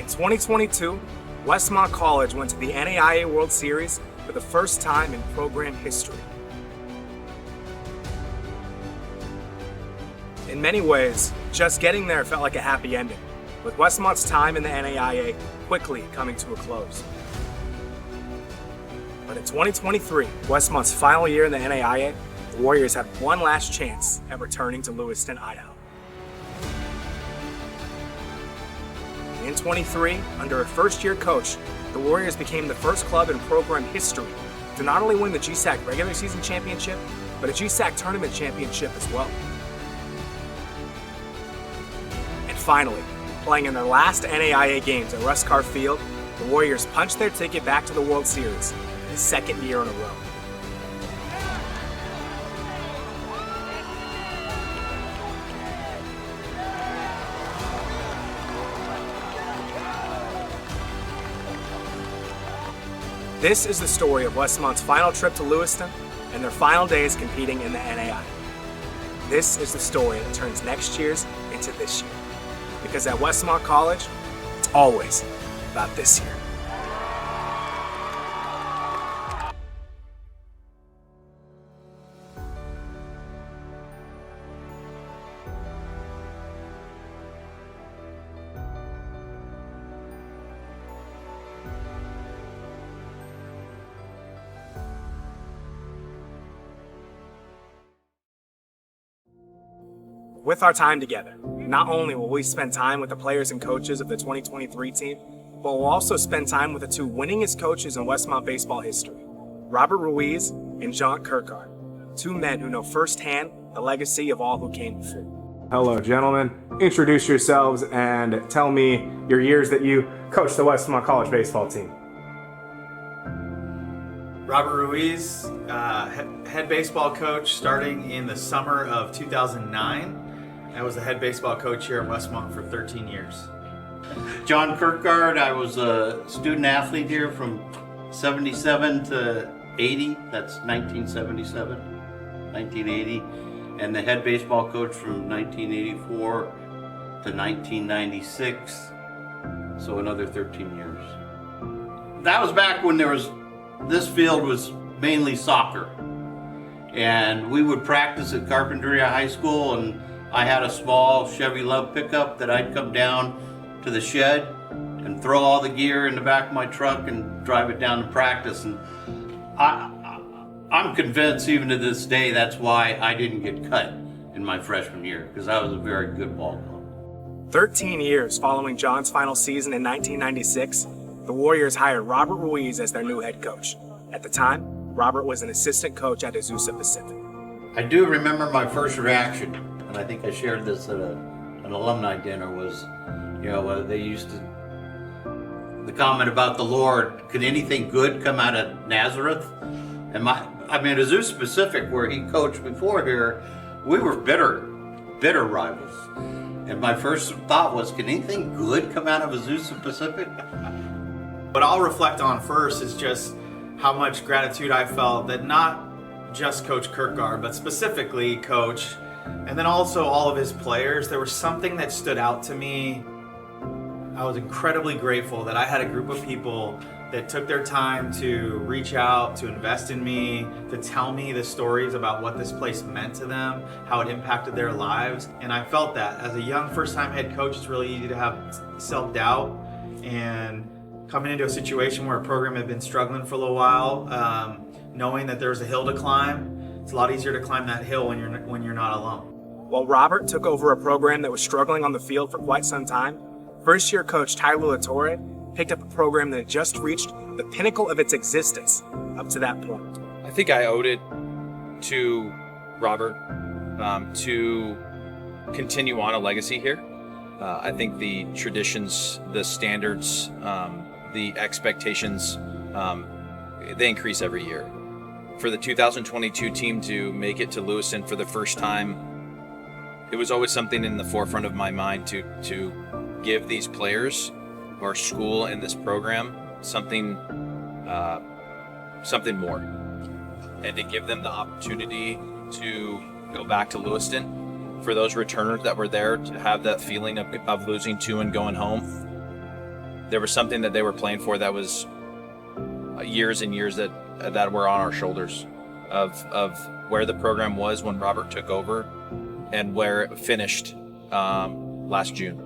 In 2022, Westmont College went to the NAIA World Series for the first time in program history. In many ways, just getting there felt like a happy ending, with Westmont's time in the NAIA quickly coming to a close. But in 2023, Westmont's final year in the NAIA, the Warriors had one last chance at returning to Lewiston, Idaho. In 23, under a first-year coach, the Warriors became the first club in program history to not only win the GSAC regular season championship, but a GSAC tournament championship as well. And finally, playing in their last NAIA games at Russ Carr Field, the Warriors punched their ticket back to the World Series, the second year in a row. This is the story of Westmont's final trip to Lewiston and their final days competing in the NAIA. This is the story that turns next year's into this year. Because at Westmont College, it's always about this year. With our time together, not only will we spend time with the players and coaches of the 2023 team, but we'll also spend time with the two winningest coaches in Westmont baseball history, Robert Ruiz and John Kirkard, two men who know firsthand the legacy of all who came before. Hello, gentlemen. Introduce yourselves and tell me your years that you coached the Westmont College baseball team. Robert Ruiz, head baseball coach starting in the summer of 2009. I was the head baseball coach here at Westmont for 13 years. John Kirkard, I was a student athlete here from 77 to 80. That's 1977, 1980. And the head baseball coach from 1984 to 1996. So another 13 years. That was back when this field was mainly soccer. And we would practice at Carpinteria High School, and I had a small Chevy Love pickup that I'd come down to the shed and throw all the gear in the back of my truck and drive it down to practice. And I'm convinced even to this day that's why I didn't get cut in my freshman year, because I was a very good ball club. 13 years following John's final season in 1996, the Warriors hired Robert Ruiz as their new head coach. At the time, Robert was an assistant coach at Azusa Pacific. I do remember my first reaction, and I think I shared this at an alumni dinner, was, they used to, the comment about the Lord, could anything good come out of Nazareth? And Azusa Pacific, where he coached before here, we were bitter rivals. And my first thought was, can anything good come out of Azusa Pacific? What I'll reflect on first is just how much gratitude I felt that not just Coach Kirkard, but specifically Coach, and then also all of his players. There was something that stood out to me. I was incredibly grateful that I had a group of people that took their time to reach out, to invest in me, to tell me the stories about what this place meant to them, how it impacted their lives. And I felt that as a young first-time head coach, it's really easy to have self-doubt, and coming into a situation where a program had been struggling for a little while, knowing that there's a hill to climb, it's a lot easier to climb that hill when you're not alone. While Robert took over a program that was struggling on the field for quite some time, first-year coach Tyler LaTorre picked up a program that had just reached the pinnacle of its existence up to that point. I think I owed it to Robert to continue on a legacy here. I think the traditions, the standards, the expectations, they increase every year. For the 2022 team to make it to Lewiston for the first time, it was always something in the forefront of my mind to give these players, our school and this program, something more, and to give them the opportunity to go back to Lewiston. For those returners that were there, to have that feeling of losing two and going home, there was something that they were playing for that was years and years that were on our shoulders of where the program was when Robert took over and where it finished last June.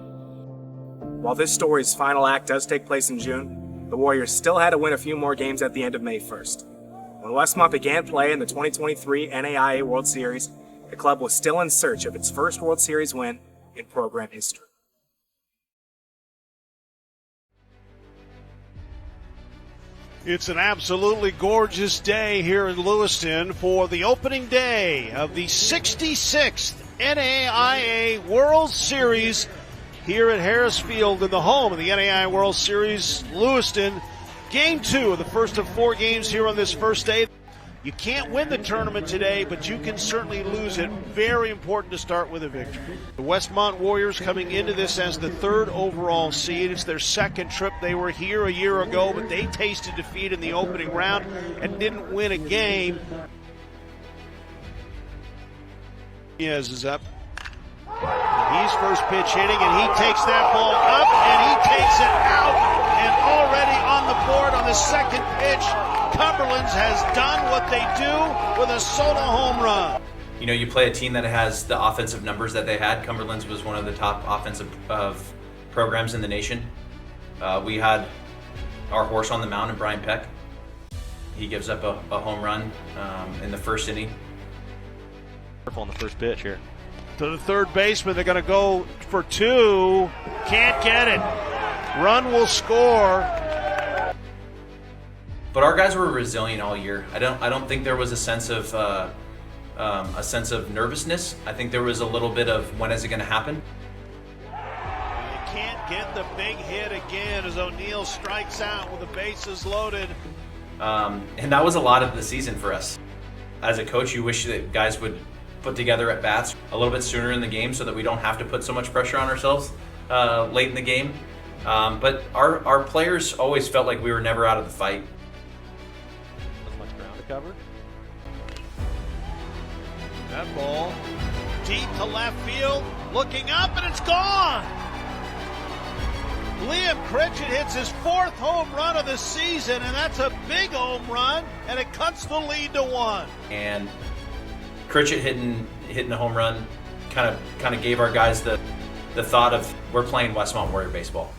While this story's final act does take place in June, the Warriors still had to win a few more games at the end of May 1st. When Westmont began play in the 2023 NAIA World Series, the club was still in search of its first World Series win in program history. It's an absolutely gorgeous day here in Lewiston for the opening day of the 66th NAIA World Series here at Harris Field in the home of the NAIA World Series, Lewiston. Game 2 of the first of 4 games here on this first day. You can't win the tournament today, but you can certainly lose it. Very important to start with a victory. The Westmont Warriors coming into this as the 3rd overall seed. It's their 2nd trip. They were here a year ago, but they tasted defeat in the opening round and didn't win a game. Diaz is up. He's first pitch hitting, and he takes that ball up, and he takes it out. And already on the board on the 2nd pitch, Cumberland's has done what they do with a solo home run. You know, you play a team that has the offensive numbers that they had. Cumberland's was one of the top offensive programs in the nation. We had our horse on the mound in Brian Peck. He gives up a home run in the 1st inning. On the first pitch here. To the 3rd baseman, they're going to go for 2. Can't get it. Run will score. But our guys were resilient all year. I don't think there was a sense of nervousness. I think there was a little bit of when is it going to happen. They can't get the big hit again as O'Neill strikes out with the bases loaded. And that was a lot of the season for us. As a coach, you wish that guys would put together at bats a little bit sooner in the game so that we don't have to put so much pressure on ourselves late in the game. But our players always felt like we were never out of the fight. Much ground to cover. That ball deep to left field, looking up, and it's gone. Liam Critchett hits his 4th home run of the season, and that's a big home run, and it cuts the lead to 1. And Critchett hitting a home run kind of gave our guys the thought of we're playing Westmont Warrior baseball.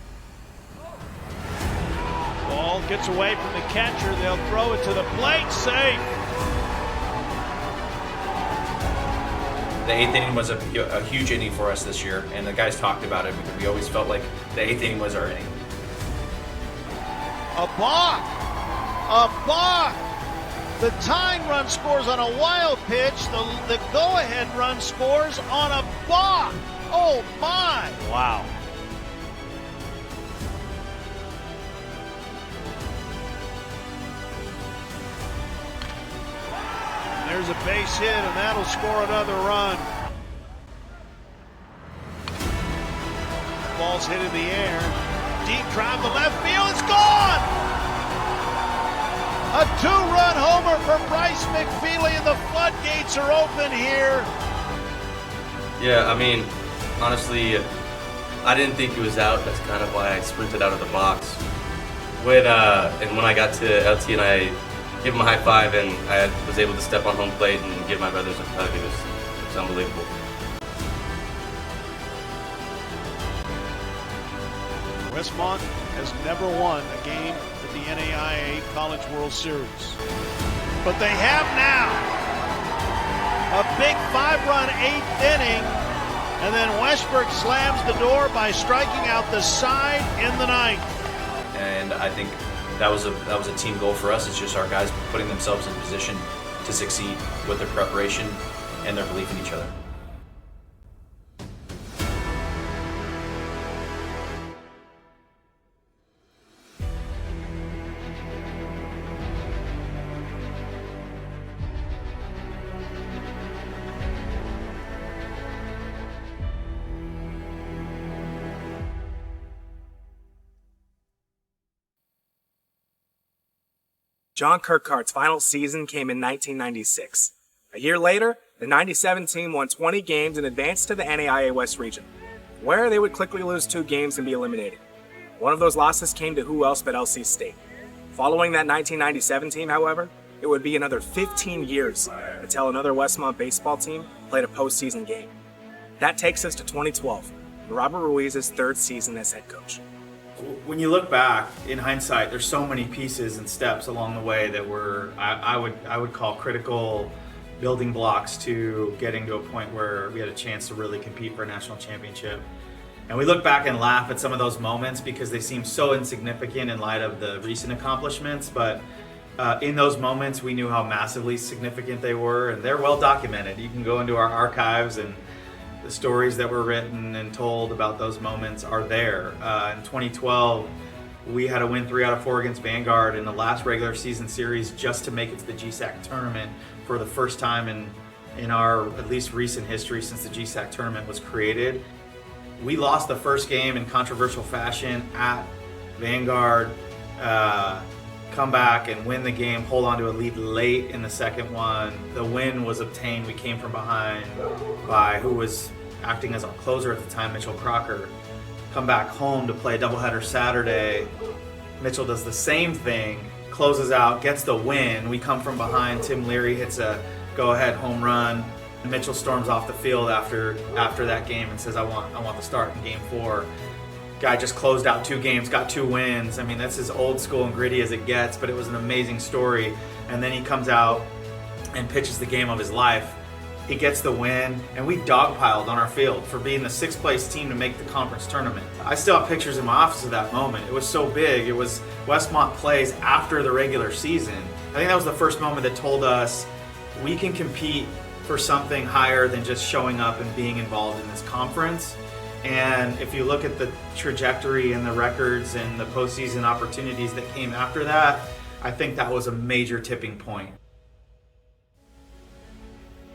Ball gets away from the catcher. They'll throw it to the plate. Safe. The 8th inning was a huge inning for us this year, and the guys talked about it because we always felt like the 8th inning was our inning. A balk. A balk. The tying run scores on a wild pitch. The go-ahead run scores on a balk. Oh, my. Wow. There's a base hit, and that'll score another run. Ball's hit in the air. Deep drive to left field. It's gone! A 2-run homer for Bryce McFeely, and the floodgates are open here. Yeah, I mean, honestly, I didn't think he was out. That's kind of why I sprinted out of the box. When I got to LT and I gave him a high five, and I was able to step on home plate and give my brothers a hug, it was unbelievable. Westmont has never won a game at the NAIA College World Series. But they have now. A big 5-run 8th inning, and then Westbrook slams the door by striking out the side in the 9th. And I think that was a team goal for us. It's just our guys putting themselves in position to succeed with their preparation and their belief in each other. John Kirkhart's final season came in 1996. A year later, the 97 team won 20 games and advanced to the NAIA West region, where they would quickly lose 2 games and be eliminated. One of those losses came to who else but LC State. Following that 1997 team, however, it would be another 15 years until another Westmont baseball team played a postseason game. That takes us to 2012, and Robert Ruiz's third season as head coach. When you look back in hindsight, there's so many pieces and steps along the way that were I would call critical building blocks to getting to a point where we had a chance to really compete for a national championship. And we look back and laugh at some of those moments because they seem so insignificant in light of the recent accomplishments. But in those moments, we knew how massively significant they were, and they're well documented. You can go into our archives, and the stories that were written and told about those moments are there. In 2012, we had to win 3 out of 4 against Vanguard in the last regular season series just to make it to the GSAC tournament for the first time in our at least recent history since the GSAC tournament was created. We lost the first game in controversial fashion at Vanguard, come back and win the game, hold on to a lead late in the second one. The win was obtained. We came from behind by who was acting as our closer at the time, Mitchell Crocker. Come back home to play a doubleheader Saturday. Mitchell does the same thing, closes out, gets the win. We come from behind. Tim Leary hits a go-ahead home run. Mitchell storms off the field after that game and says, I want the start in game 4. Guy just closed out 2 games, got 2 wins. I mean, that's as old school and gritty as it gets, but it was an amazing story. And then he comes out and pitches the game of his life. He gets the win, and we dogpiled on our field for being the 6th place team to make the conference tournament. I still have pictures in my office of that moment. It was so big. It was Westmont plays after the regular season. I think that was the first moment that told us we can compete for something higher than just showing up and being involved in this conference. And if you look at the trajectory and the records and the postseason opportunities that came after that, I think that was a major tipping point.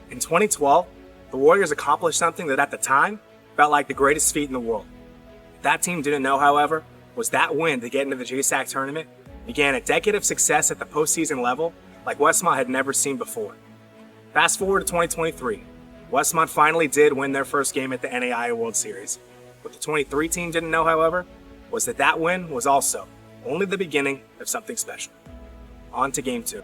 In 2012, the Warriors accomplished something that at the time felt like the greatest feat in the world. What that team didn't know, however, was that win to get into the GSAC tournament began a decade of success at the postseason level like Westmont had never seen before. Fast forward to 2023. Westmont finally did win their first game at the NAIA World Series. What the 23 team didn't know, however, was that win was also only the beginning of something special. On to Game 2.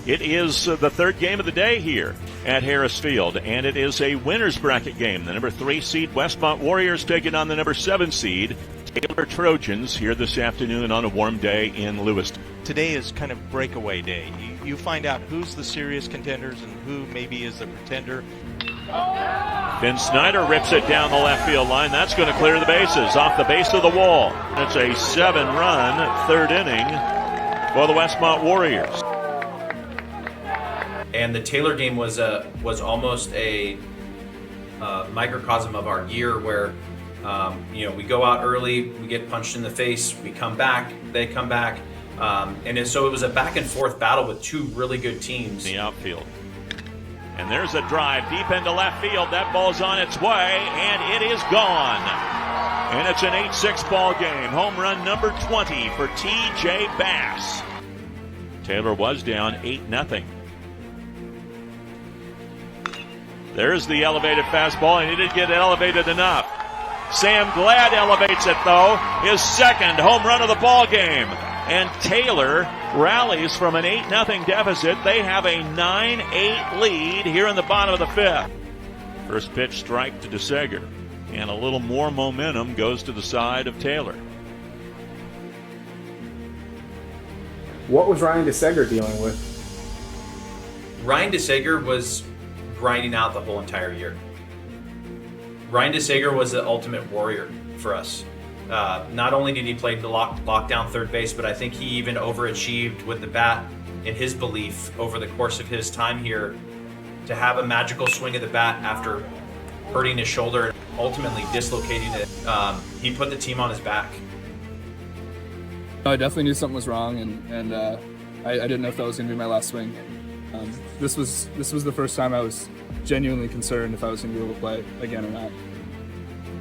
It is the third game of the day here at Harris Field, and it is a winner's bracket game. The number 3 seed Westmont Warriors taking on the number 7 seed Taylor Trojans here this afternoon on a warm day in Lewiston. Today is kind of breakaway day. You find out who's the serious contenders and who maybe is the pretender. Finn Snyder rips it down the left field line. That's going to clear the bases off the base of the wall. It's a 7-run third inning for the Westmont Warriors. And the Taylor game was almost a microcosm of our year where we go out early, we get punched in the face, we come back, they come back. So it was a back and forth battle with 2 really good teams. The outfield. And there's a drive deep into left field. That ball's on its way, and it is gone. And it's an 8-6 ball game. Home run number 20 for T.J. Bass. Taylor was down 8-0. There's the elevated fastball, and he didn't get elevated enough. Sam Glad elevates it, though. His second home run of the ball game. And Taylor rallies from an 8-0 deficit. They have a 9-8 lead here in the bottom of the 5th. First pitch strike to DeSeger. And a little more momentum goes to the side of Taylor. What was Ryan DeSeger dealing with? Ryan DeSeger was grinding out the whole entire year. Ryan DeSeger was the ultimate warrior for us. Not only did he play the lockdown third base, but I think he even overachieved with the bat in his belief over the course of his time here to have a magical swing of the bat after hurting his shoulder and ultimately dislocating it. He put the team on his back. I definitely knew something was wrong, and I didn't know if that was going to be my last swing. This was the first time I was genuinely concerned if I was going to be able to play again or not.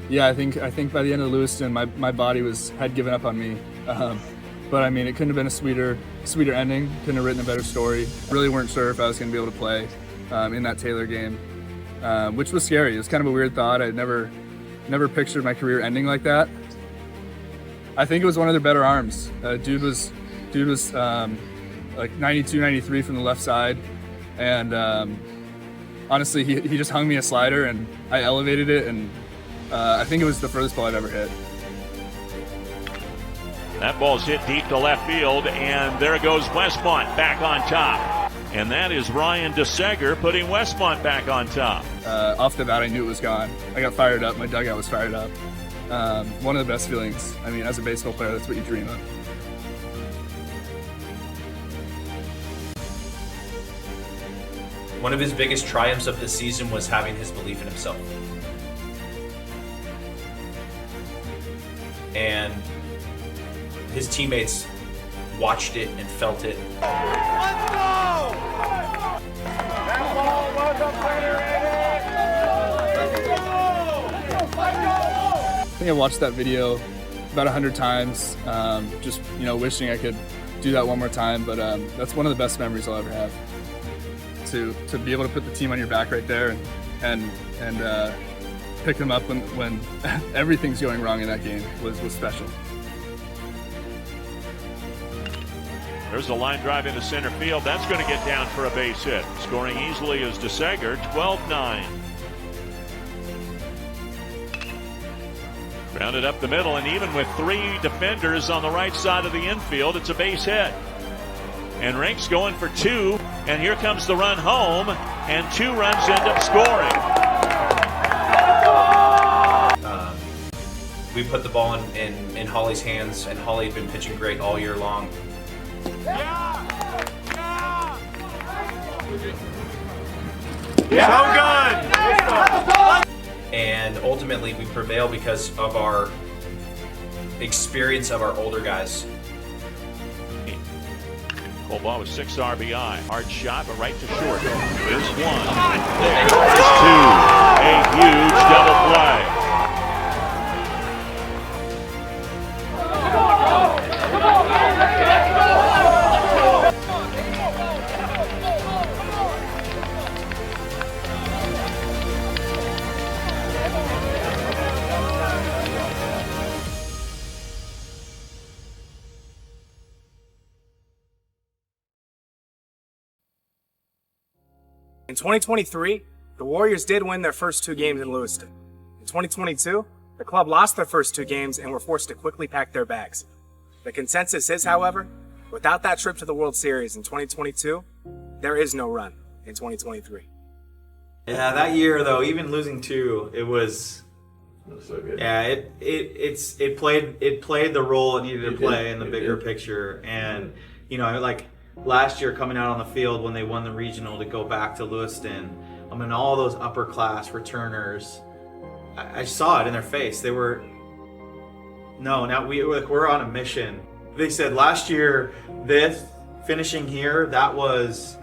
Yeah, I think by the end of Lewiston, my body had given up on me. But I mean, it couldn't have been a sweeter ending. Couldn't have written a better story. Really weren't sure if I was going to be able to play. in that Taylor game, which was scary. It was kind of a weird thought. I never pictured my career ending like that. I think it was one of their better arms. Dude was like 92, 93 from the left side, and honestly, he just hung me a slider, and I elevated it, and I think it was the furthest ball I've ever hit. That ball's hit deep to left field, and there goes Westmont back on top. And that is Ryan DeSeger putting Westmont back on top. Off the bat, I knew it was gone. I got fired up. My dugout was fired up. One of the best feelings. I mean, as a baseball player, that's what you dream of. One of his biggest triumphs of the season was having his belief in himself. And his teammates watched it and felt it. I think I watched that video about 100 times, just wishing I could do that one more time. But that's one of the best memories I'll ever have. To be able to put the team on your back right there and pick them up when everything's going wrong in that game was special. There's a line drive into center field. That's going to get down for a base hit. Scoring easily is DeSeger, 12-9. Grounded up the middle, and even with 3 defenders on the right side of the infield, it's a base hit. And Rink's going for 2, and here comes the run home, and 2 runs end up scoring. We put the ball in Holly's hands, and Holly had been pitching great all year long. So good! And ultimately we prevail because of our experience of our older guys. Cole ball with 6 RBI. Hard shot, but right to short. There's 1. There's 2. A huge double play. In 2023, the Warriors did win their first 2 games in Lewiston. In 2022, the club lost their first 2 games and were forced to quickly pack their bags. The consensus is, however, without that trip to the World Series in 2022, there is no run in 2023. Yeah, that year though, even losing 2, it was. So good. Yeah, it played the role it needed to play in the bigger picture, and like last year coming out on the field when they won the regional to go back to Lewiston, I mean all those upper class returners, I saw it in their face. They were we're on a mission. They said last year this finishing here, that was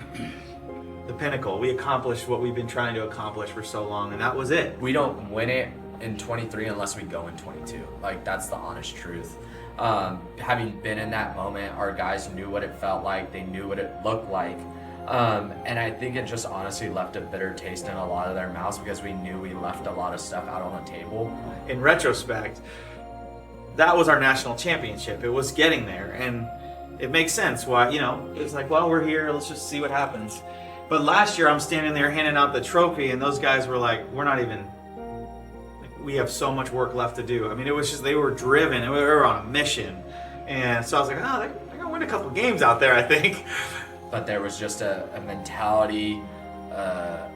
the pinnacle. We accomplished what we've been trying to accomplish for so long, and that was it. We don't win it in 23 unless we go in 22. Like, that's the honest truth. Having been in that moment, our guys knew what it felt like. They knew what it looked like. And I think it just honestly left a bitter taste in a lot of their mouths because we knew we left a lot of stuff out on the table. In retrospect, that was our national championship. It was getting there, and it makes sense why, it's like, well, we're here, let's just see what happens. But last year I'm standing there handing out the trophy, and those guys were like, we have so much work left to do. I mean, it was just, they were driven, and we were on a mission. And so I was like, they're going to win a couple games out there, I think. But there was just a mentality, a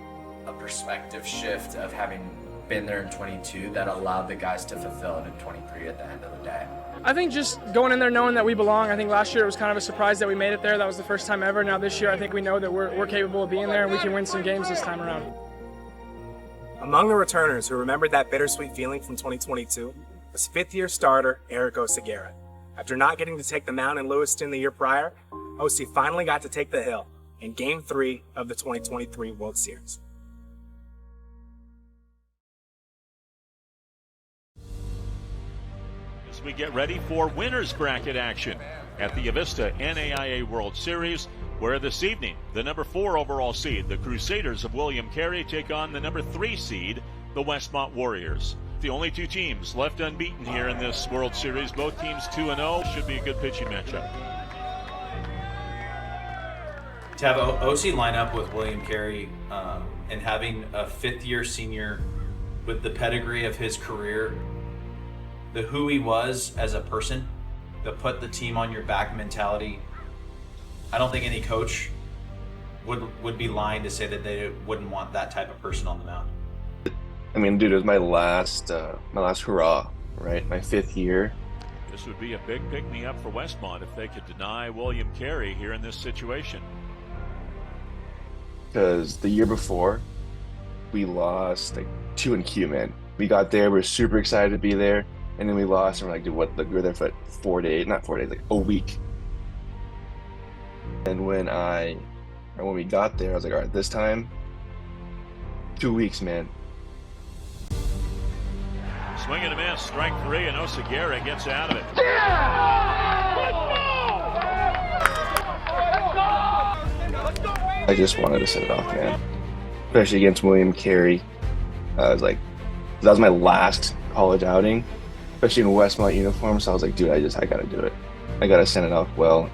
perspective shift of having been there in 22 that allowed the guys to fulfill it in 23 at the end of the day. I think just going in there knowing that we belong. I think last year it was kind of a surprise that we made it there. That was the first time ever. Now this year I think we know that we're capable of being there and we can win some games this time around. Among the returners who remembered that bittersweet feeling from 2022 was 5th-year starter Eric Oseguera. After not getting to take the mound in Lewiston the year prior, Osi finally got to take the hill in Game 3 of the 2023 World Series. As we get ready for winner's bracket action at the Avista NAIA World Series, where this evening, the number 4 overall seed, the Crusaders of William Carey, take on the number 3 seed, the Westmont Warriors. The only 2 teams left unbeaten here in this World Series. Both teams 2-0. Should be a good pitching matchup. To have OC line up with William Carey and having a 5th-year senior with the pedigree of his career, the who he was as a person, the put the team on your back mentality, I don't think any coach would be lying to say that they wouldn't want that type of person on the mound. I mean, dude, it was my last hurrah, right? My 5th year. This would be a big pick-me-up for Westmont if they could deny William Carey here in this situation. Because the year before, we lost like 2 in Q, man. We got there, we were super excited to be there, and then we lost, and we're like, dude, what? Like, we were there for like 4 days, not 4 days, like a week. And when we got there, I was like, all right, this time, 2 weeks, man. Swing and a miss, strike 3, and Oseguera gets out of it. I just wanted to set it off, man. Especially against William Carey. I was like, that was my last college outing, especially in Westmont uniform. So I was like, dude, I gotta do it. I gotta send it off well.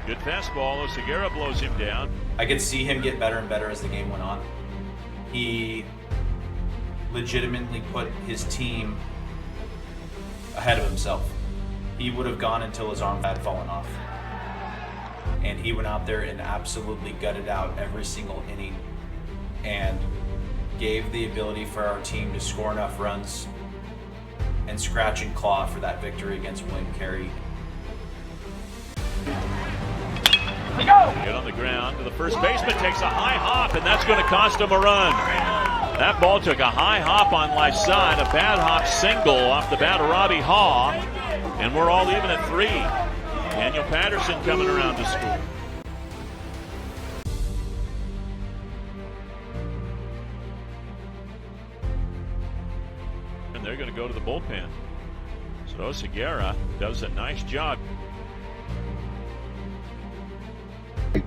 Good fastball. Oseguera blows him down. I could see him get better and better as the game went on. He legitimately put his team ahead of himself. He would have gone until his arm had fallen off. And he went out there and absolutely gutted out every single inning and gave the ability for our team to score enough runs and scratch and claw for that victory against William Carey. Get on the ground to the first baseman, takes a high hop, and that's going to cost him a run. That ball took a high hop on left side, a bad hop single off the bat of Robbie Haw, and we're all even at 3. Daniel Patterson coming around to score. And they're going to go to the bullpen. So Oseguera does a nice job.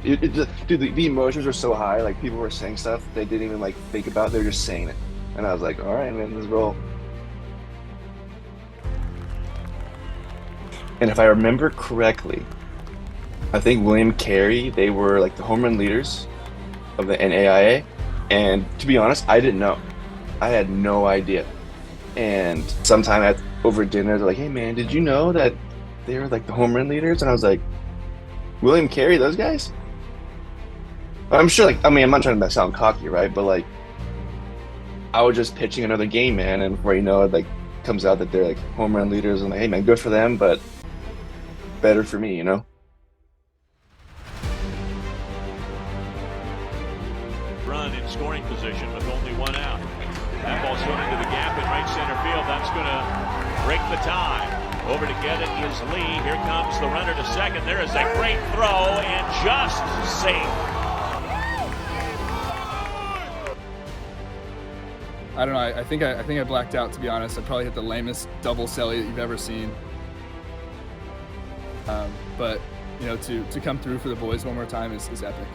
Dude, the emotions were so high. Like, people were saying stuff they didn't even like think about. They were just saying it, and I was like, all right, man, let's roll. And if I remember correctly, I think William Carey, they were like the home run leaders of the NAIA, and to be honest, I didn't know. I had no idea. And sometime over dinner, they're like, hey man, did you know that they were like the home run leaders? And I was like, William Carey, those guys? I'm sure, like, I mean, I'm not trying to sound cocky, right? But, like, I was just pitching another game, man, and before you know it, like, comes out that they're, like, home run leaders. I'm like, hey, man, good for them, but better for me, you know? Run in scoring position with only 1 out. That ball's hit into the gap in right center field. That's going to break the tie. Over to get it is Lee. Here comes the runner to second. There is a great throw and just safe. I don't know. I think I blacked out, to be honest. I probably hit the lamest double celly that you've ever seen. But you know, to come through for the boys one more time is epic.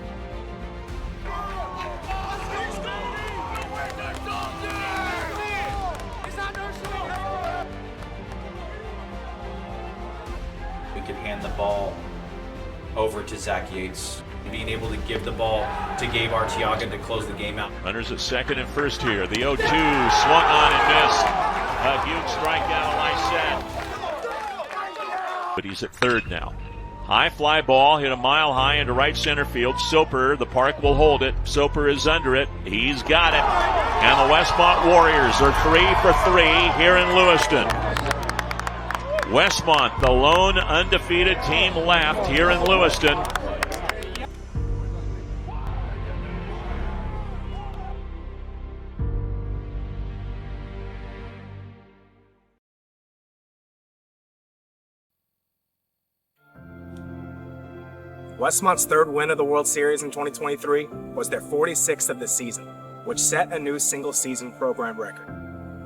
We could hand the ball over to Zach Yates. Being able to give the ball to Gabe Arteaga to close the game out. Runners at second and first here. The 0-2 swung on and missed. A huge strikeout, I said. But he's at third now. High fly ball hit a mile high into right center field. Soper, the park will hold it. Soper is under it. He's got it. And the Westmont Warriors are 3 for 3 here in Lewiston. Westmont, the lone undefeated team left here in Lewiston. Westmont's 3rd win of the World Series in 2023 was their 46th of the season, which set a new single-season program record.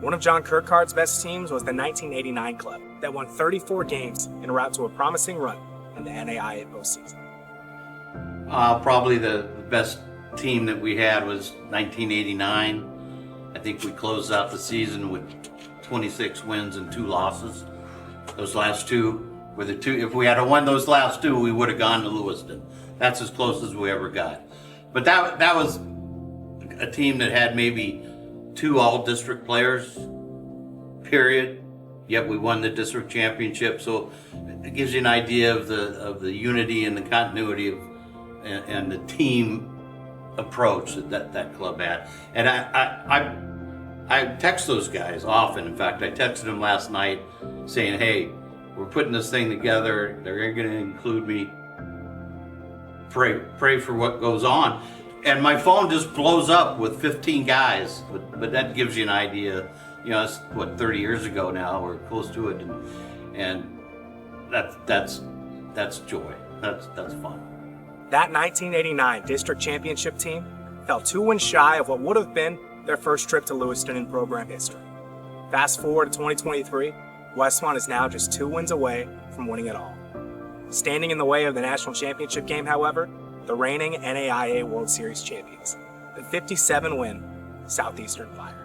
One of John Kirkhart's best teams was the 1989 club that won 34 games en route to a promising run in the NAIA postseason. Probably the best team that we had was 1989. I think we closed out the season with 26 wins and 2 losses. Those last two were the two. If we had won those last two, we would have gone to Lewiston. That's as close as we ever got. But that was a team that had maybe 2 all-district players, period. Yet we won the district championship. So it gives you an idea of the unity and the continuity of and the team approach that club had. And I text those guys often. In fact, I texted them last night saying, hey, we're putting this thing together. They're going to include me. Pray for what goes on. And my phone just blows up with 15 guys. But that gives you an idea. You know, it's what, 30 years ago now, or close to it. And that's joy. That's fun. That 1989 district championship team fell 2 wins shy of what would have been their first trip to Lewiston in program history. Fast forward to 2023, Westmont is now just 2 wins away from winning it all. Standing in the way of the national championship game, however, the reigning NAIA World Series champions, the 57-win Southeastern Fire.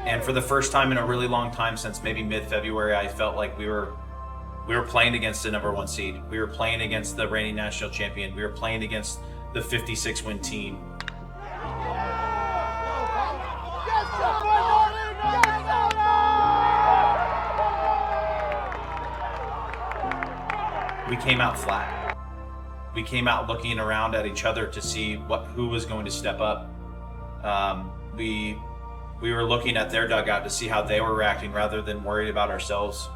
And for the first time in a really long time, since maybe mid-February, I felt like we were playing against the number 1 seed. We were playing against the reigning national champion. We were playing against the 56-win team. We came out flat. We came out looking around at each other to see who was going to step up. We were looking at their dugout to see how they were reacting rather than worried about ourselves.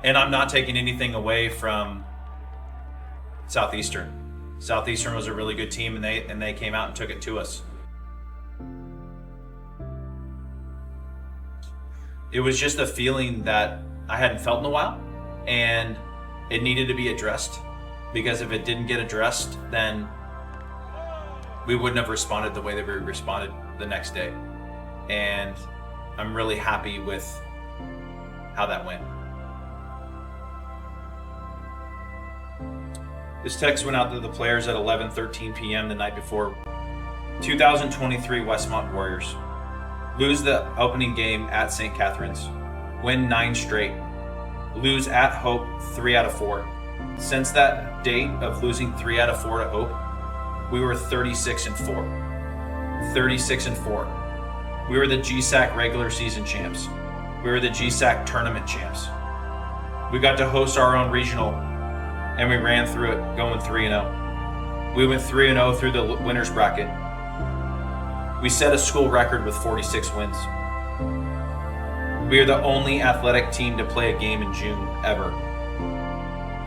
And I'm not taking anything away from Southeastern. Southeastern was a really good team, and they came out and took it to us. It was just a feeling that I hadn't felt in a while, and it needed to be addressed. Because if it didn't get addressed, then we wouldn't have responded the way that we responded the next day. And I'm really happy with how that went. This text went out to the players at 11:13 p.m. the night before. 2023 Westmont Warriors lose the opening game at St. Catharines, win 9 straight, lose at Hope 3 out of 4. Since that date of losing 3 out of 4 to Hope, we were 36-4. 36-4. We were the GSAC regular season champs. We were the GSAC tournament champs. We got to host our own regional, and we ran through it, going 3-0. We went 3-0 through the winners bracket. We set a school record with 46 wins. We are the only athletic team to play a game in June ever.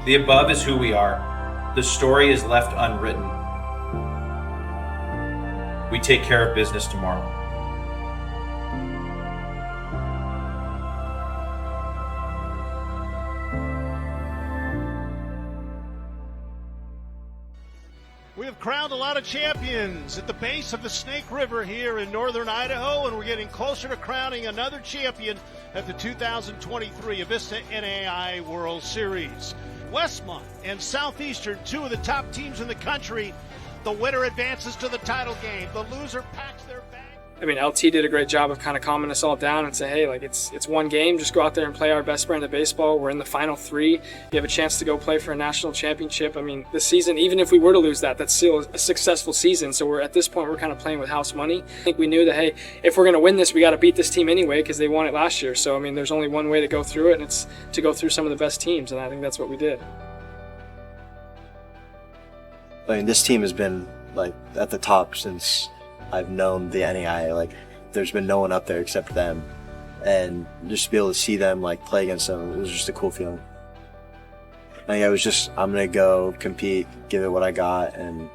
The above is who we are. The story is left unwritten. We take care of business tomorrow. We have crowned a lot of champions at the base of the Snake River here in northern Idaho, and we're getting closer to crowning another champion at the 2023 Avista NAIA World Series. Westmont and Southeastern, 2 of the top teams in the country. The winner advances to the title game. The loser packs their bag. I mean, LT did a great job of kind of calming us all down and say, hey, like it's one game. Just go out there and play our best brand of baseball. We're in the final 3. You have a chance to go play for a national championship. I mean, this season, even if we were to lose that's still a successful season. So we're at this point, we're kind of playing with house money. I think we knew that, hey, if we're going to win this, we got to beat this team anyway because they won it last year. So, I mean, there's only one way to go through it, and it's to go through some of the best teams. And I think that's what we did. I mean, this team has been like at the top since I've known the NAIA. Like, there's been no one up there except them, and just to be able to see them like play against them, it was just a cool feeling. Like, I was just, I'm gonna go compete, give it what I got, and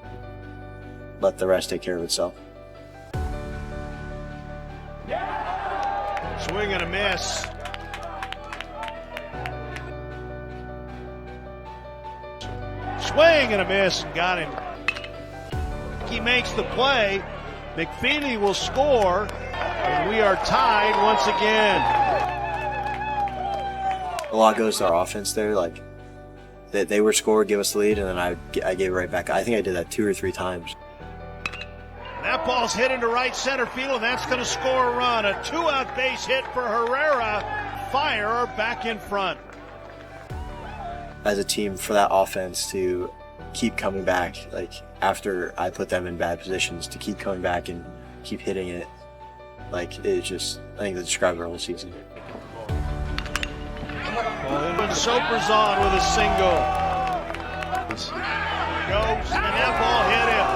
let the rest take care of itself. Swing and a miss. Swing and a miss, and got him. He makes the play. McFeely will score, and we are tied once again. A lot goes to our offense there. Like, they were scored, give us the lead, and then I gave it right back. I think I did that 2 or 3 times. That ball's hit into right center field, and that's going to score a run. A 2-out base hit for Herrera. Fire are back in front. As a team, for that offense to keep coming back, like after I put them in bad positions, to keep coming back and keep hitting it, like it just, I think that describes our whole season. When Soper's on with a single. Goes, and that ball hit him.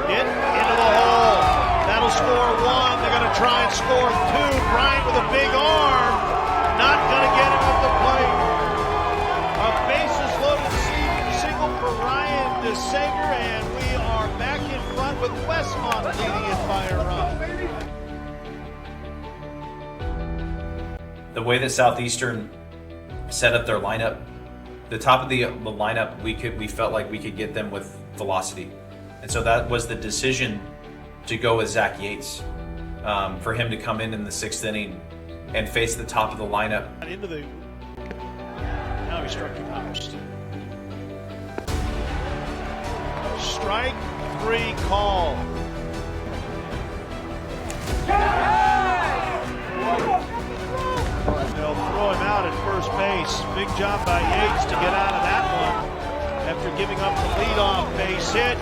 Hit into the hole. That'll score 1. They're going to try and score 2. Bryant with a big arm. Not going to get him at the plate. A bases loaded single for Ryan DeSager, and we are back in front with Westmont leading it by a run. The way that Southeastern set up their lineup, the top of the lineup, we felt like we could get them with velocity. And so that was the decision to go with Zach Yates, for him to come in the 6th inning and face the top of the lineup. Now he struck him out. Strike 3 call. They'll throw him out at first base. Big job by Yates to get out of that one after giving up the leadoff base hit.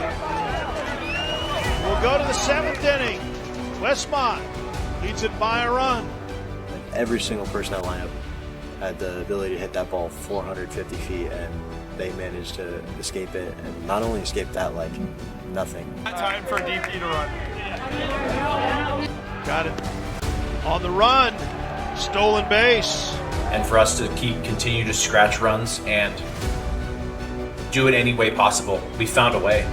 We'll go to the 7th inning. Westmont leads it by a run. Every single person in that lineup had the ability to hit that ball 450 feet, and they managed to escape it. And not only escape that, like nothing. Time for DP to run. Got it. On the run. Stolen base. And for us to continue to scratch runs and do it any way possible, we found a way.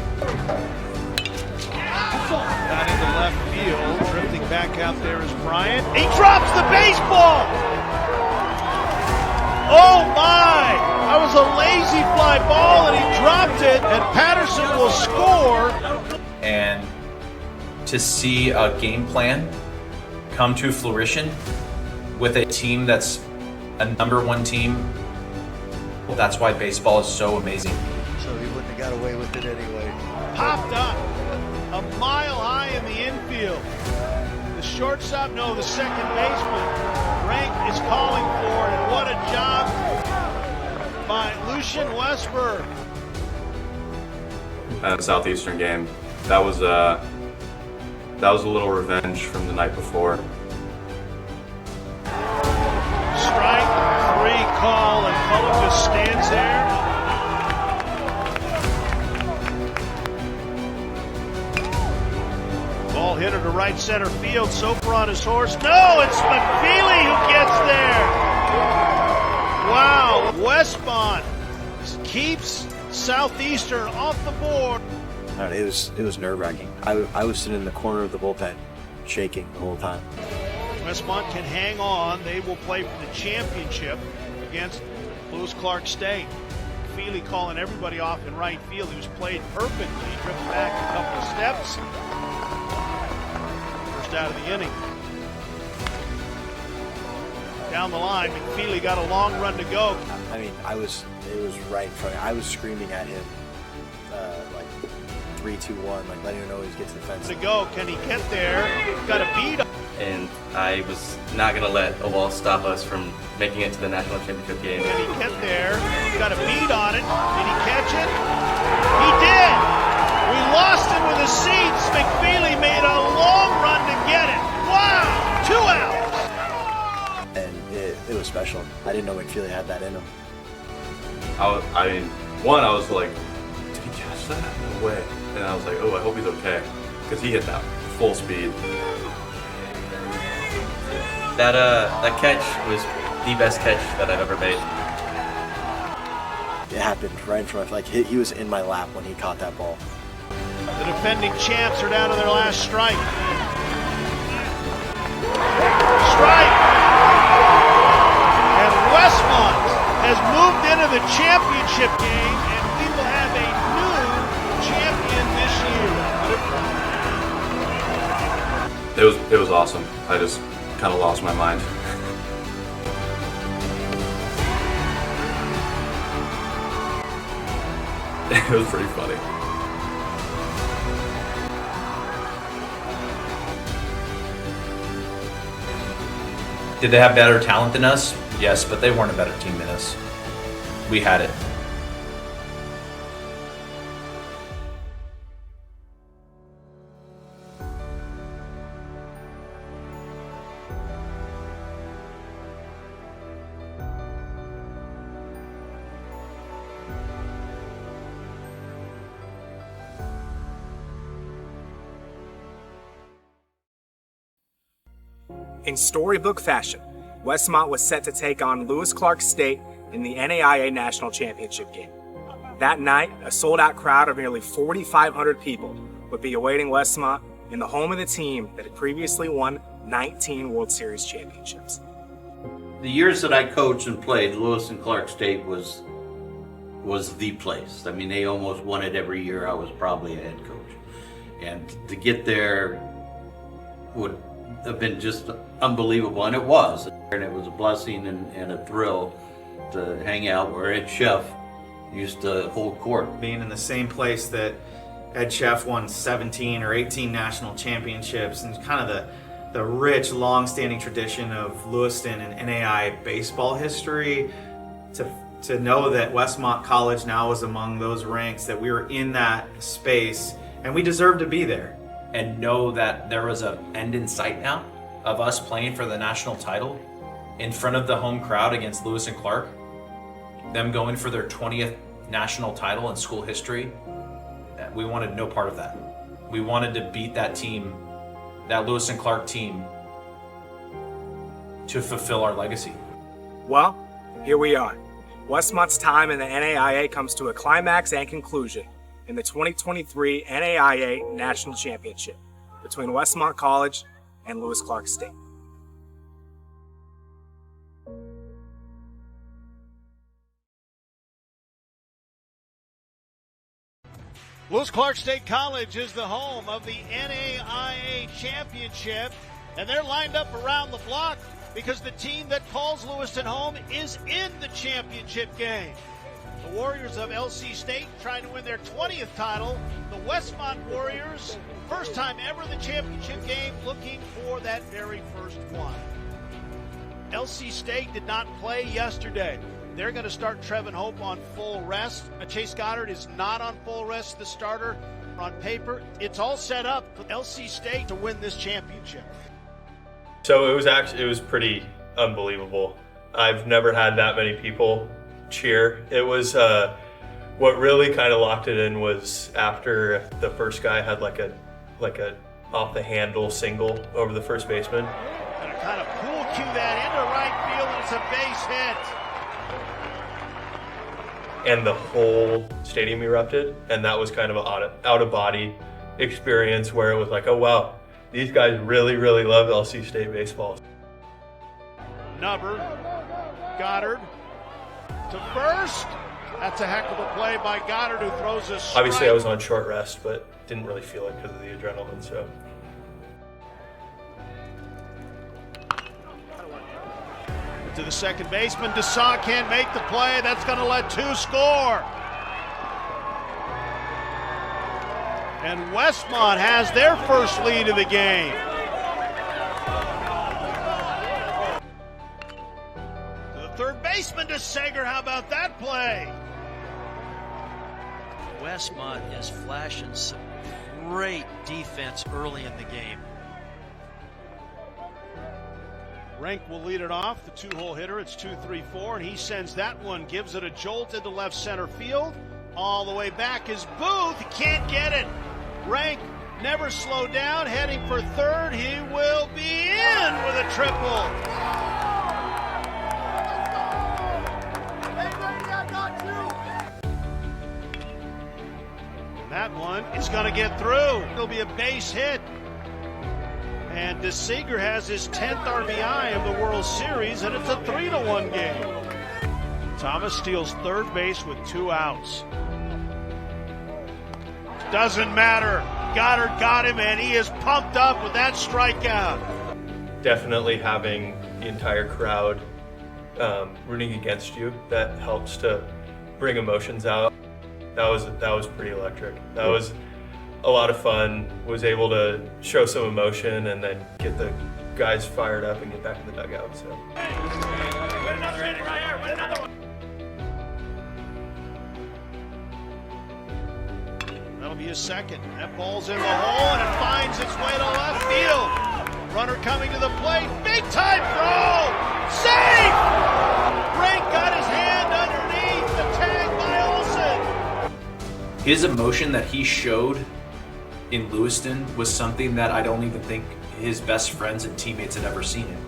Got into left field. Drifting back out there is Bryant. He drops the baseball! Oh my! That was a lazy fly ball, and he dropped it, and Patterson will score. And to see a game plan come to fruition with a team that's a #1 team, well, that's why baseball is so amazing. So he wouldn't have got away with it anyway. Popped up a mile high in the infield. The shortstop, no, the second baseman, Rank is calling for it, and what a job by Lucian Westberg. At the Southeastern game, that was a little revenge from the night before. Strike 3 call, and Cullen just stands there. Ball hit her to right center field. Soper on his horse. No, it's McFeely who gets there. Wow, Westmont keeps Southeastern off the board. It was nerve-wracking. I was sitting in the corner of the bullpen, shaking the whole time. Westmont can hang on. They will play for the championship against Lewis Clark State. Feely calling everybody off in right field. He was played perfectly. Drifted back a couple of steps. First out of the inning. Down the line, McFeely got a long run to go. I mean, it was right in front of me. I was screaming at him, like 3-2-1, like letting him know he's getting to the fence. To go, can he get there? Got a beat. And I was not going to let a wall stop us from making it to the national championship game. Can he get there? Got a beat on it. Did he catch it? He did! We lost him with the seats. McFeely made a long run to get it. Wow! 2 outs! And it was special. I didn't know McFeely had that in him. I was like, did he catch that? No way. And I was like, oh, I hope he's okay. Because he hit that full speed. That catch was the best catch that I've ever made. it happened right in front of, like, he was in my lap when he caught that ball. The defending champs are down to their last strike. Strike! And Westmont has moved into the championship game, and we will have a new champion this year. It was awesome. I just kind of lost my mind. It was pretty funny. Did they have better talent than us? Yes, but they weren't a better team than us. We had it. In storybook fashion, Westmont was set to take on Lewis Clark State in the NAIA National Championship game. That night, a sold-out crowd of nearly 4,500 people would be awaiting Westmont in the home of the team that had previously won 19 World Series championships. The years that I coached and played, Lewis and Clark State was the place. I mean, they almost won it every year. I was probably a head coach. And to get there would have been just unbelievable, and it was. And it was a blessing and a thrill to hang out where Ed Chef used to hold court. Being in the same place that Ed Chef won 17 or 18 national championships, and kind of the rich, long-standing tradition of Lewiston and NAIA baseball history, to know that Westmont College now is among those ranks, that we were in that space, and we deserve to be there. And know that there was an end in sight now of us playing for the national title in front of the home crowd against Lewis and Clark, them going for their 20th national title in school history. We wanted no part of that. We wanted to beat that team, that Lewis and Clark team, to fulfill our legacy. Well, here we are. Westmont's time in the NAIA comes to a climax and conclusion in the 2023 NAIA National Championship between Westmont College and Lewis Clark State. Lewis Clark State College is the home of the NAIA Championship, and they're lined up around the block because the team that calls Lewiston home is in the championship game. The Warriors of LC State trying to win their 20th title. The Westmont Warriors, first time ever in the championship game, looking for that very first one. LC State did not play yesterday. They're going to start Trevin Hope on full rest. Chase Goddard is not on full rest, the starter. On paper, it's all set up for LC State to win this championship. So it was pretty unbelievable. I've never had that many people cheer. It was what really kind of locked it in was after the first guy had like a off the handle single over the first baseman. And a kind of pool cue that into right field, and it's a base hit. And the whole stadium erupted, and that was kind of an out of body experience where it was like, oh wow, these guys really, really love LC State baseball. Nubber, Goddard to first. That's a heck of a play by Goddard, who throws a strike. Obviously I was on short rest, but didn't really feel it because of the adrenaline, so. To the second baseman, Desaw can't make the play. That's going to let two score. And Westmont has their first lead of the game. To the third baseman, to Sager. How about that play? Westmont is flashing some great defense early in the game. Rank will lead it off, the two-hole hitter. It's 2-3-4, and he sends that one, gives it a jolt into left center field. All the way back is Booth. He can't get it. Rank never slowed down, heading for third. He will be in with a triple. that one. He's going to get through. It'll be a base hit. And DeSeeger has his 10th RBI of the World Series, and it's a 3-1 game. Thomas steals third base with 2 outs. Doesn't matter. Goddard got him, and he is pumped up with that strikeout. Definitely having the entire crowd rooting against you, that helps to bring emotions out. That was pretty electric. That was a lot of fun. Was able to show some emotion and then get the guys fired up and get back in the dugout. So. Win another inning right here. Win another one. That'll be his second. That ball's in the hole and it finds its way to left field. Runner coming to the plate. Big time throw. Safe! Brink got his hand underneath the tag by Olsen. His emotion that he showed in Lewiston was something that I don't even think his best friends and teammates had ever seen him.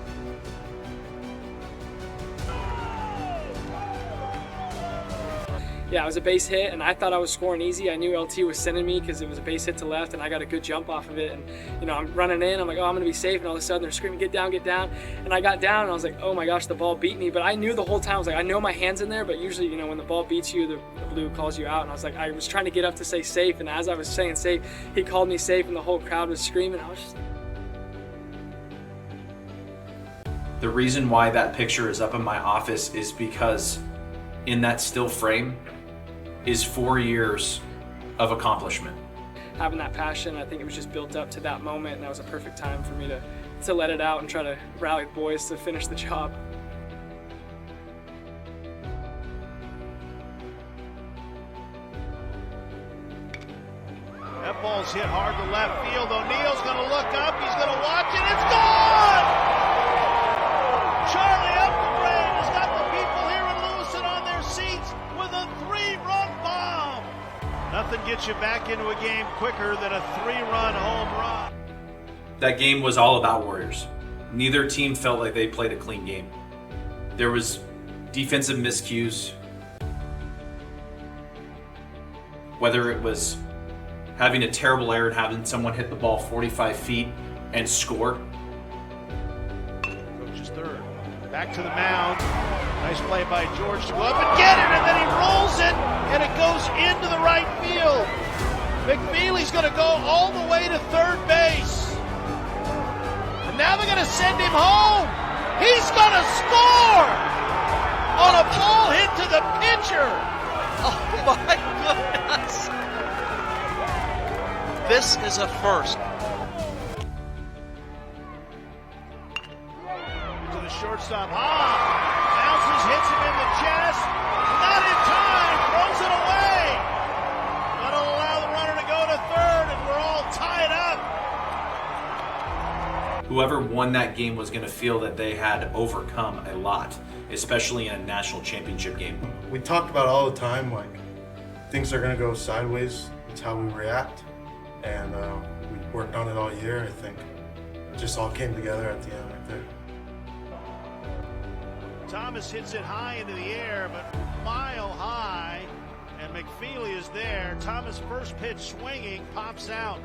Yeah, it was a base hit, and I thought I was scoring easy. I knew LT was sending me because it was a base hit to left, and I got a good jump off of it. And, you know, I'm running in. I'm like, oh, I'm going to be safe. And all of a sudden, they're screaming, get down, get down. And I got down, and I was like, oh, my gosh, the ball beat me. But I knew the whole time. I was like, I know my hand's in there, but usually, you know, when the ball beats you, the blue calls you out. And I was like, I was trying to get up to say safe, and as I was saying safe, he called me safe, and the whole crowd was screaming. I was just... The reason why that picture is up in my office is because in that still frame is 4 years of accomplishment. Having that passion, I think it was just built up to that moment, and that was a perfect time for me to let it out and try to rally the boys to finish the job. That ball's hit hard to left field. O'Neal's going to look up. He's going to watch it. It's gone! Charlie Upgrade has got the people here in Lewiston on their seats with a 3-run bomb. Nothing gets you back into a game quicker than a 3-run home run. That game was all about Warriors. Neither team felt like they played a clean game. There was defensive miscues. Whether it was having a terrible error and having someone hit the ball 45 feet and score. Coach is third. Back to the mound. Nice play by George to go up and get it, and then he rolls it, and it goes into the right field. McFeely's going to go all the way to third base. And now they're going to send him home. He's going to score on a ball hit to the pitcher. Oh my goodness. This is a first. To the shortstop, bounces, hits him in the chest, not in time, throws it away. That'll allow the runner to go to third, and we're all tied up. Whoever won that game was going to feel that they had overcome a lot, especially in a national championship game. We talked about all the time, like, things are going to go sideways. It's how we react. And we worked on it all year. I think it just all came together at the end right there. Thomas hits it high into the air, but mile high, and McFeely is there. Thomas' first pitch swinging, pops out.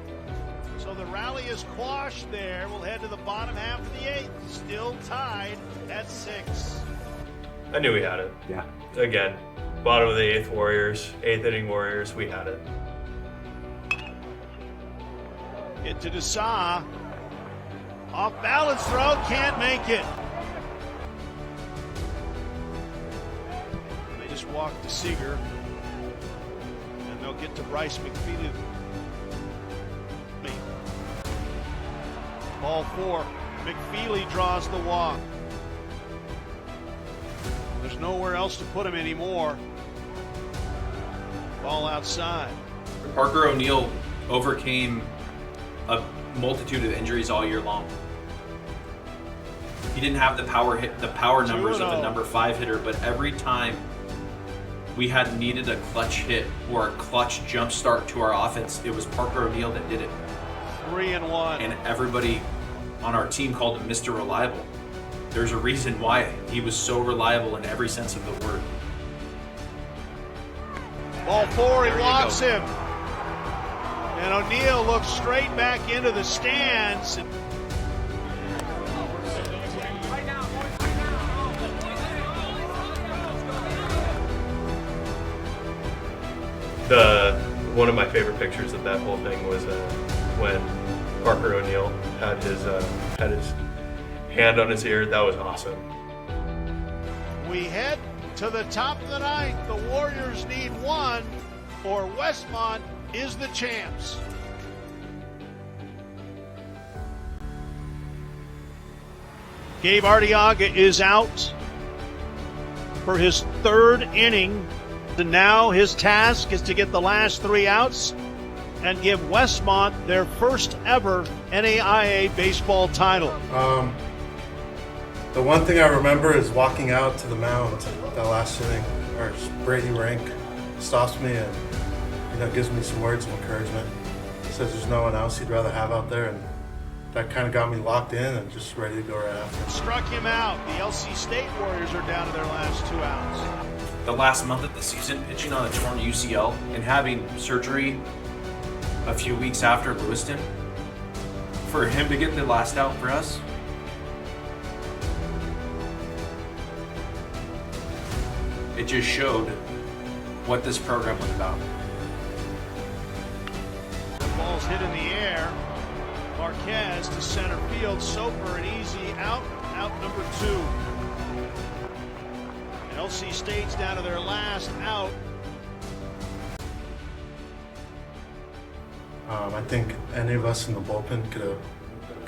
So the rally is quashed there. We'll head to the bottom half of the 8th. Still tied at 6. I knew we had it. Yeah. Again, bottom of the 8th Warriors, 8th inning Warriors, we had it. Get to Desai. Off balance throw, can't make it. They just walk to Seager. And they'll get to Bryce McFeely. Ball 4. McFeely draws the walk. There's nowhere else to put him anymore. Ball outside. Parker O'Neal overcame a multitude of injuries all year long. He didn't have the power numbers of the number 5 hitter, but every time we had needed a clutch hit or a clutch jump start to our offense, it was Parker O'Neal that did it. 3-1. And everybody on our team called him Mr. Reliable. There's a reason why he was so reliable in every sense of the word. Ball 4, he walks him. And O'Neal looks straight back into the stands. One of my favorite pictures of that whole thing was when Parker O'Neal had his hand on his ear. That was awesome. We head to the top of the ninth. The Warriors need one, or Westmont is the champs. Gabe Arteaga is out for his third inning. And now his task is to get the last 3 outs and give Westmont their first ever NAIA baseball title. The one thing I remember is walking out to the mound that last inning, where Brady Rank stops me and gives me some words of encouragement. He says there's no one else he'd rather have out there, and that kind of got me locked in and just ready to go right after. Struck him out. The LC State Warriors are down to their last 2 outs. The last month of the season, pitching on a torn UCL and having surgery a few weeks after Lewiston, for him to get the last out for us, it just showed what this program was about. The ball's hit in the air. Marquez to center field. Soper an easy out. Out number 2. LC State's down to their last out. I think any of us in the bullpen could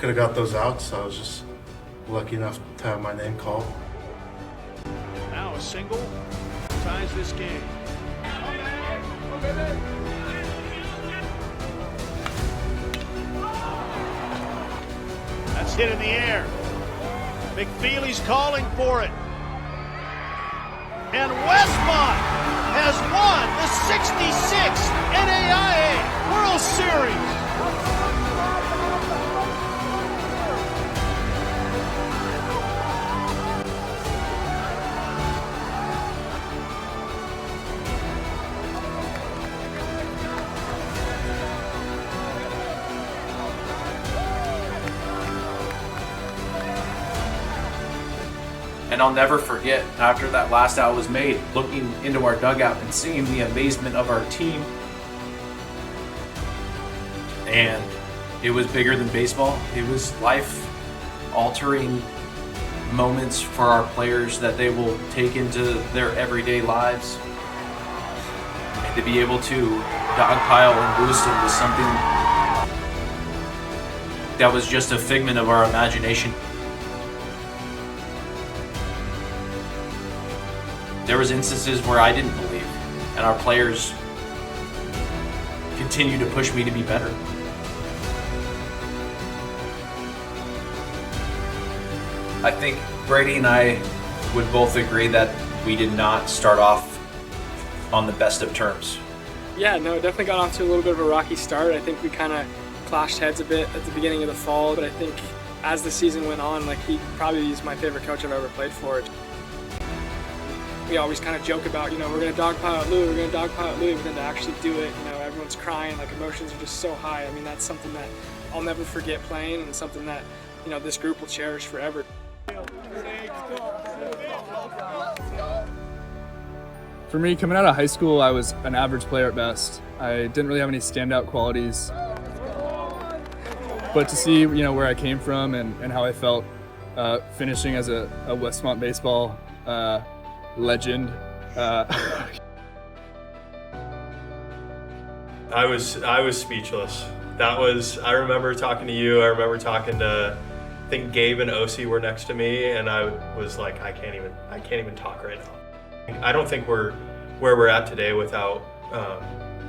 have got those outs. I was just lucky enough to have my name called. Now a single ties this game. That's hit in the air. McFeely's calling for it. And Westmont has won the 66th NAIA World Series. And I'll never forget, after that last out was made, looking into our dugout and seeing the amazement of our team. And it was bigger than baseball. It was life-altering moments for our players that they will take into their everyday lives. And to be able to dogpile in Lewiston was something that was just a figment of our imagination. There was instances where I didn't believe, and our players continue to push me to be better. I think Brady and I would both agree that we did not start off on the best of terms. Yeah, no, it definitely got off to a little bit of a rocky start. I think we kind of clashed heads a bit at the beginning of the fall, but I think as the season went on, he probably is my favorite coach I've ever played for. We always kind of joke about, we're going to dogpile at Louis, we're going to dogpile at Louis, but then to actually do it, everyone's crying, emotions are just so high. I mean, that's something that I'll never forget playing, and something that, this group will cherish forever. For me, coming out of high school, I was an average player at best. I didn't really have any standout qualities. But to see, where I came from and how I felt finishing as a Westmont baseball legend. I was speechless. I remember talking to you. I remember talking to, I think Gabe and OC were next to me, and I was like, I can't even talk right now. I don't think we're where we're at today without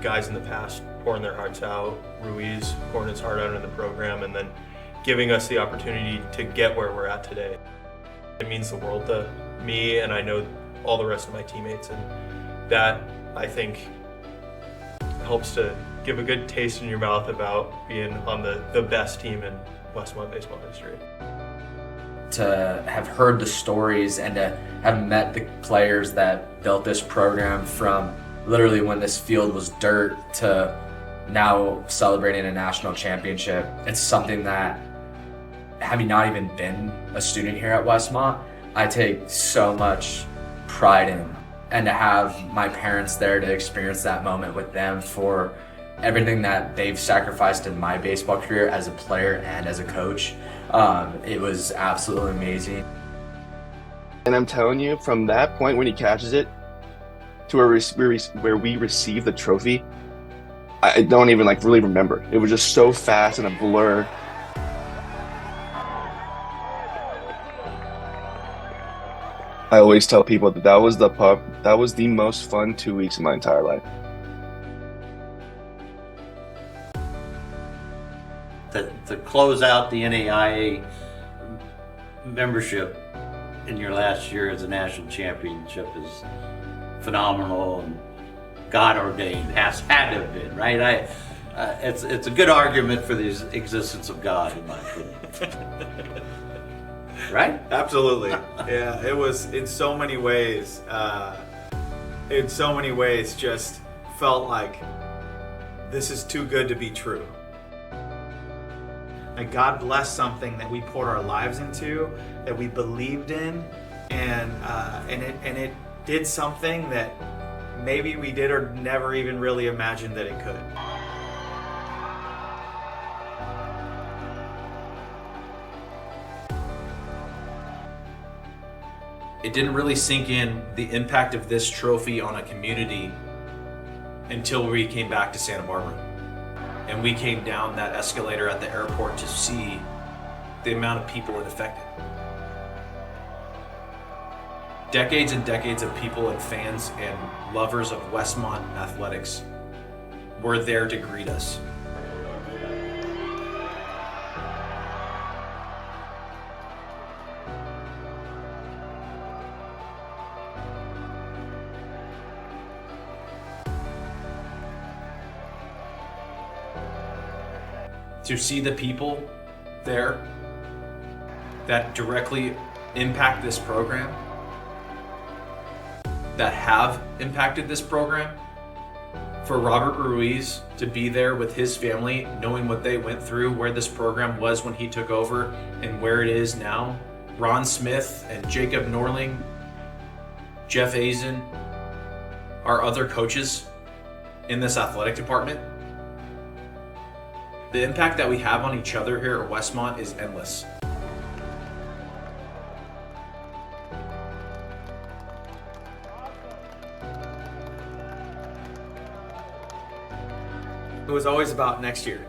guys in the past pouring their hearts out, Ruiz pouring his heart out in the program, and then giving us the opportunity to get where we're at today. It means the world to me, and I know all the rest of my teammates, and that, I think, helps to give a good taste in your mouth about being on the best team in Westmont baseball history. To have heard the stories and to have met the players that built this program from literally when this field was dirt to now celebrating a national championship, it's something that, having not even been a student here at Westmont, I take so much pride in. And to have my parents there to experience that moment with them for everything that they've sacrificed in my baseball career as a player and as a coach, it was absolutely amazing. And I'm telling you, from that point when he catches it to where we receive the trophy, I don't even like really remember. It was just so fast and a blur. I always tell people that was the most fun 2 weeks of my entire life. To close out the NAIA membership in your last year as a national championship is phenomenal and God ordained. Had to have been, right? It's a good argument for the existence of God, in my opinion. Right? Absolutely. Yeah, it was in so many ways just felt like this is too good to be true. Like God blessed something that we poured our lives into, that we believed in, and it did something that maybe we did or never even really imagined that it could. It didn't really sink in the impact of this trophy on a community until we came back to Santa Barbara. And we came down that escalator at the airport to see the amount of people it affected. Decades and decades of people and fans and lovers of Westmont athletics were there to greet us. To see the people there that directly impact this program, that have impacted this program, for Robert Ruiz to be there with his family, knowing what they went through, where this program was when he took over and where it is now. Ron Smith and Jacob Norling, Jeff Azen, our other coaches in this athletic department. The impact that we have on each other here at Westmont is endless. It was always about next year,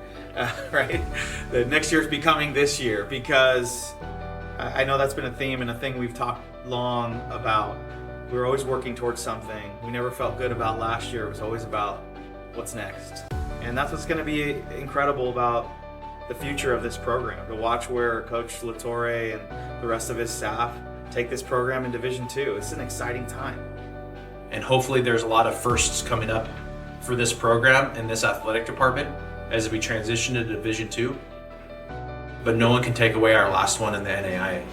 right? The next year's becoming this year, because I know that's been a theme and a thing we've talked long about. We were always working towards something. We never felt good about last year. It was always about what's next. And that's what's going to be incredible about the future of this program, to watch where Coach Latore and the rest of his staff take this program in Division II. It's an exciting time. And hopefully there's a lot of firsts coming up for this program and this athletic department as we transition to Division II. But no one can take away our last one in the NAIA.